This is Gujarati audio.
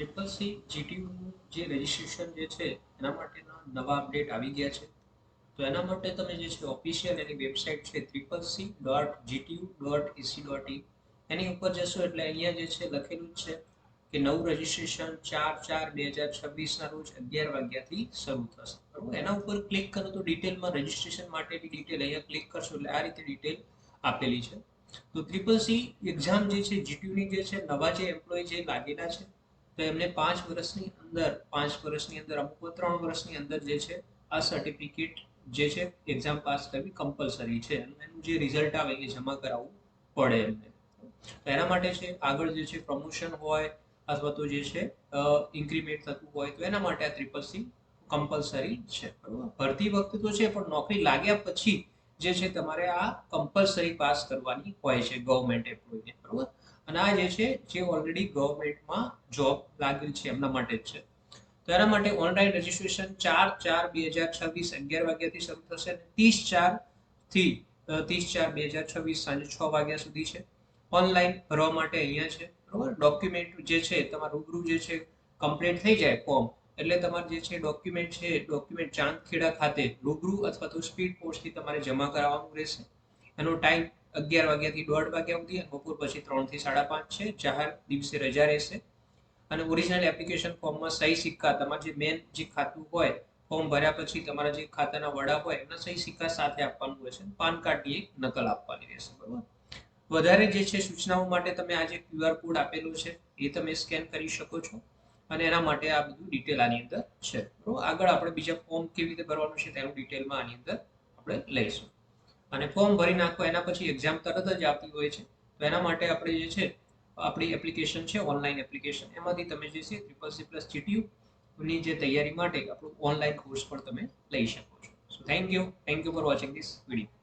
ટ્રિપલ સી જીટીયુનું જે રજિસ્ટ્રેશન જે છે એના માટેના નવા અપડેટ આવી ગયા છે. તો એના માટે તમે જે છે ઓફિશિયલ એની વેબસાઇટ છે CCC.gtu.ac.in એની ઉપર જશો એટલે અહીંયા જે છે લખેલું જ છે કે નવું રજિસ્ટ્રેશન 4/4/2026 ના રોજ 11 વાગ્યાથી શરૂ થશે. બરોબર, એના ઉપર ક્લિક કરો તો ડિટેલમાં રજિસ્ટ્રેશન માટેની ડિટેલ અહીંયા ક્લિક કરશો એટલે આ રીતે ડિટેલ આપેલી છે. તો ટ્રિપલ સી એક્ઝામ જે છે જીટીયુની જે છે નવા જે એમ્પ્લોય જે લાગેલા છે તો એમને 5 વર્ષની અંદર અમુક 3 વર્ષની અંદર જે છે આ સર્ટિફિકેટ જે છે એક્ઝામ પાસ કરવી કમ્પલસરી છે. એનું જે રિઝલ્ટ આવે એ જમા કરાવવું પડે એમને. એના માટે છે આગળ જે છે પ્રમોશન હોય અથવા તો જે છે ઇન્ક્રીમેન્ટ થતું હોય તો એના માટે આ ટ્રિપલ સી કમ્પલસરી છે. બરોબર, ભરતી વખતે તો છે પણ નોકરી લાગ્યા પછી જે છે તમારે આ કમ્પલસરી પાસ કરવાની હોય છે ગવર્મેન્ટ એમ્પ્લોયને. બરોબર, અને આ જે છે જે ઓલરેડી ગવર્મેન્ટમાં જોબ લાગેલ છે એમના માટે જ છે. તો એના માટે ઓનલાઈન રજીસ્ટ્રેશન 4/4/2026 11 વાગ્યાથી શરૂ થશે. 30/4 થી 30/4/2026 સાંજે 6 વાગ્યા સુધી છે. ઓનલાઈન ભરવા માટે અહીંયા છે. બરોબર, ડોક્યુમેન્ટ જે છે તમારું રૂબરૂ જે છે કમ્પ્લીટ થઈ જાય ફોર્મ એટલે તમારે જે છે ડોક્યુમેન્ટ ચાંદખેડા ખાતે રૂબરૂ અથવા તો સ્પીડ પોસ્ટથી તમારે જમા કરાવવાનું રહેશે. એનો ટાઈમ 11 વાગ્યાથી 1:30 વાગ્યા સુધી, બપોર પછી 3 થી 5:30 છે. જાહેર દિવસે રજા રહેશે. અને ઓરિજિનલ એપ્લિકેશન ફોર્મમાં સહી સિક્કા તમારે જે મેન જે ખાતું હોય ફોર્મ ભર્યા પછી તમારા જે ખાતાના વડા હોય એમના સહી સિક્કા સાથે આપવાનું રહેશે. પાન કાર્ડની એક નકલ આપવાની રહેશે. બરોબર, વધારે જે છે સૂચનાઓ માટે તમે આ જે ક્યુઆર કોડ આપેલો છે એ તમે સ્કેન કરી શકો છો અને એના માટે આ બધું ડિટેલ આની અંદર છે. બરોબર, આગળ આપણે બીજા ફોર્મ કેવી રીતે ભરવાનું છે તેનું ડિટેલમાં આની અંદર આપણે લઈશું. અને ફોર્મ ભરી નાખો એના પછી એક્ઝામ તરત જ આવતી હોય છે. તો એના માટે આપણે જે છે આપણી એપ્લિકેશન છે ઓનલાઈન એપ્લિકેશન એમાંથી તમે જે છે ટ્રિપલ સી પ્લસ જીટીયુની જે તૈયારી માટે આપણું ઓનલાઈન કોર્સ પણ તમે લઈ શકો છો. So thank you for watching this video.